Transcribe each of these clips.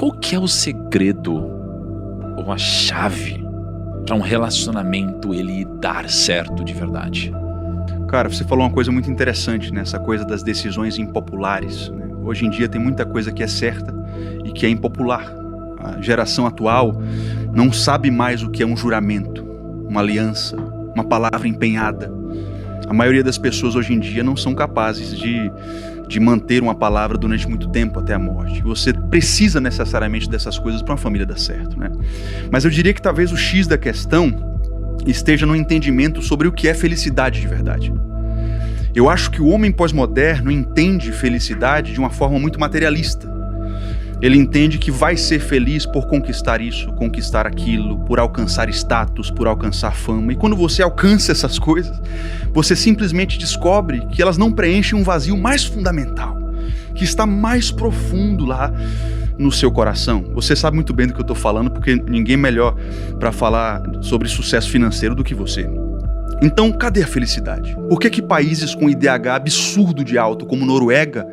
qual que é o segredo ou a chave para um relacionamento ele dar certo de verdade? Cara, você falou uma coisa muito interessante, né? Essa coisa das decisões impopulares, né? Hoje em dia tem muita coisa que é certa e que é impopular. A geração atual não sabe mais o que é um juramento, uma aliança, uma palavra empenhada. A maioria das pessoas hoje em dia não são capazes de manter uma palavra durante muito tempo até a morte. Você precisa necessariamente dessas coisas para uma família dar certo, né? Mas eu diria que talvez o X da questão esteja no entendimento sobre o que é felicidade de verdade. Eu acho que o homem pós-moderno entende felicidade de uma forma muito materialista. Ele entende que vai ser feliz por conquistar isso, conquistar aquilo, por alcançar status, por alcançar fama. E quando você alcança essas coisas, você simplesmente descobre que elas não preenchem um vazio mais fundamental, que está mais profundo lá no seu coração. Você sabe muito bem do que eu estou falando, porque ninguém melhor para falar sobre sucesso financeiro do que você. Então, cadê a felicidade? Por que países com IDH absurdo de alto, como Noruega,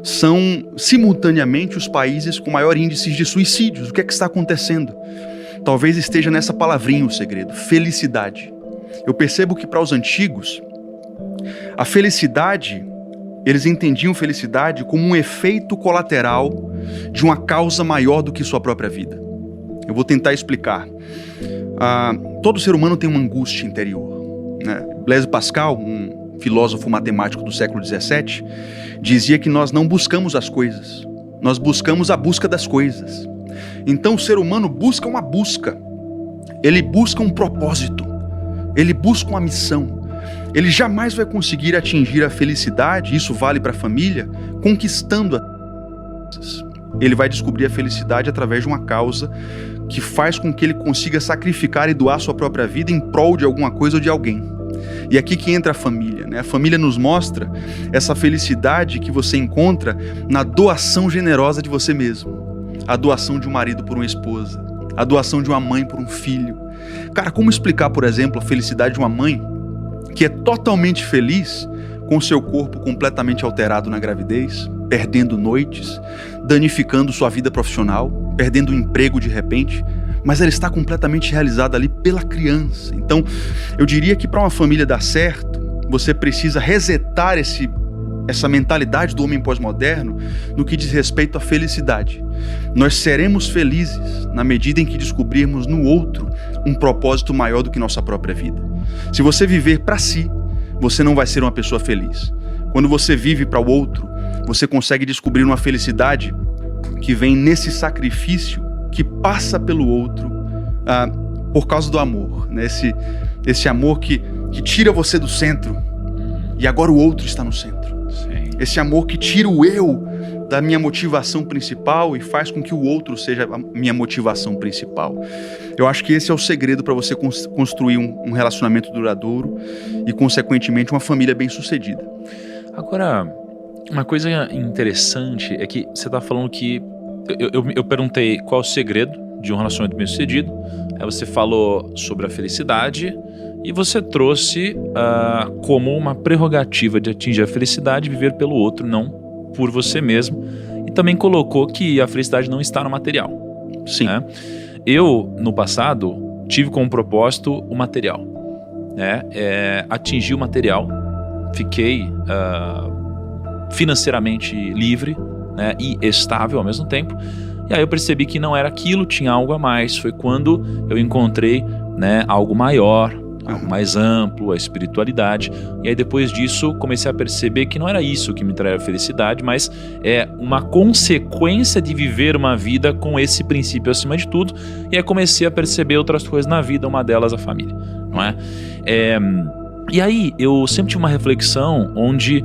são simultaneamente os países com maior índice de suicídios? O que é que está acontecendo? Talvez esteja nessa palavrinha o segredo: felicidade. Eu percebo que para os antigos, a felicidade, eles entendiam felicidade como um efeito colateral de uma causa maior do que sua própria vida. Eu vou tentar explicar. Todo ser humano tem uma angústia interior, né? Blaise Pascal, um filósofo matemático do século XVII, dizia que nós não buscamos as coisas, nós buscamos a busca das coisas. Então o ser humano busca uma busca, ele busca um propósito, ele busca uma missão. Ele jamais vai conseguir atingir a felicidade, isso vale para a família, conquistando as. Ele vai descobrir a felicidade através de uma causa que faz com que ele consiga sacrificar e doar sua própria vida em prol de alguma coisa ou de alguém. E aqui que entra a família, né? A família nos mostra essa felicidade que você encontra na doação generosa de você mesmo. A doação de um marido por uma esposa, a doação de uma mãe por um filho. Cara, como explicar, por exemplo, a felicidade de uma mãe que é totalmente feliz com seu corpo completamente alterado na gravidez, perdendo noites, danificando sua vida profissional, perdendo o emprego de repente, mas ela está completamente realizada ali pela criança. Então, eu diria que para uma família dar certo, você precisa resetar essa mentalidade do homem pós-moderno no que diz respeito à felicidade. Nós seremos felizes na medida em que descobrirmos no outro um propósito maior do que nossa própria vida. Se você viver para si, você não vai ser uma pessoa feliz. Quando você vive para o outro, você consegue descobrir uma felicidade que vem nesse sacrifício que passa pelo outro por causa do amor, né? Esse amor que tira você do centro e agora o outro está no centro. Sim. Esse amor que tira o eu da minha motivação principal e faz com que o outro seja a minha motivação principal. Eu acho que esse é o segredo para você construir um relacionamento duradouro e, consequentemente, uma família bem-sucedida. Agora, uma coisa interessante é que você está falando que... Eu perguntei qual é o segredo de um relacionamento bem-sucedido. Aí você falou sobre a felicidade e você trouxe como uma prerrogativa de atingir a felicidade viver pelo outro, não por você mesmo. E também colocou que a felicidade não está no material. Sim. Né? Eu, no passado, tive como propósito o material, né? Atingir o material. Fiquei financeiramente livre, né? E estável ao mesmo tempo. E aí eu percebi que não era aquilo, tinha algo a mais. Foi quando eu encontrei, né, algo maior, algo mais amplo, a espiritualidade. E aí depois disso comecei a perceber que não era isso que me traria felicidade, mas é uma consequência de viver uma vida com esse princípio acima de tudo. E aí comecei a perceber outras coisas na vida, uma delas a família, não é? E aí eu sempre tive uma reflexão onde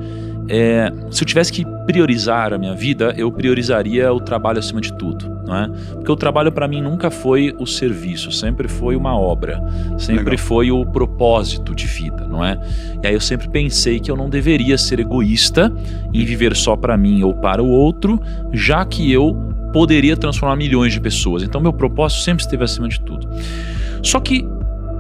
se eu tivesse que priorizar a minha vida, eu priorizaria o trabalho acima de tudo, não é? Porque o trabalho para mim nunca foi o serviço, sempre foi uma obra, sempre Legal. foi o propósito de vida, não é? E aí eu sempre pensei que eu não deveria ser egoísta em viver só para mim ou para o outro, já que eu poderia transformar milhões de pessoas. Então meu propósito sempre esteve acima de tudo. Só que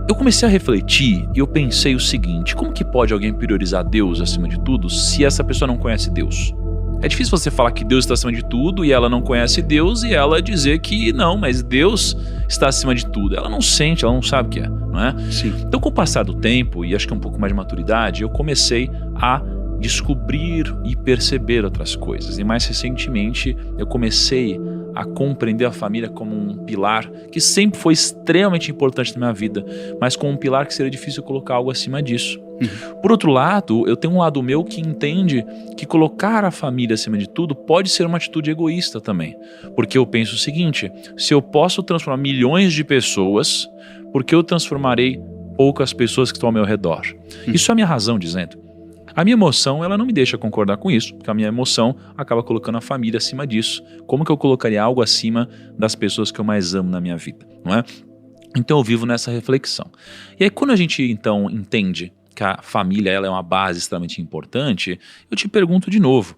eu comecei a refletir e eu pensei o seguinte: como que pode alguém priorizar Deus acima de tudo se essa pessoa não conhece Deus? É difícil você falar que Deus está acima de tudo e ela não conhece Deus e ela dizer que não, mas Deus está acima de tudo. Ela não sente, ela não sabe o que é, não é? Sim. Então, com o passar do tempo e acho que um pouco mais de maturidade, eu comecei a descobrir e perceber outras coisas. E mais recentemente, eu comecei a compreender a família como um pilar que sempre foi extremamente importante na minha vida, mas como um pilar que seria difícil colocar algo acima disso. Por outro lado, eu tenho um lado meu que entende que colocar a família acima de tudo pode ser uma atitude egoísta também. Porque eu penso o seguinte, se eu posso transformar milhões de pessoas, por que eu transformarei poucas pessoas que estão ao meu redor? Isso é a minha razão dizendo. A minha emoção, ela não me deixa concordar com isso, porque a minha emoção acaba colocando a família acima disso. Como que eu colocaria algo acima das pessoas que eu mais amo na minha vida, não é? Então eu vivo nessa reflexão. E aí quando a gente então entende que a família ela é uma base extremamente importante, eu te pergunto de novo,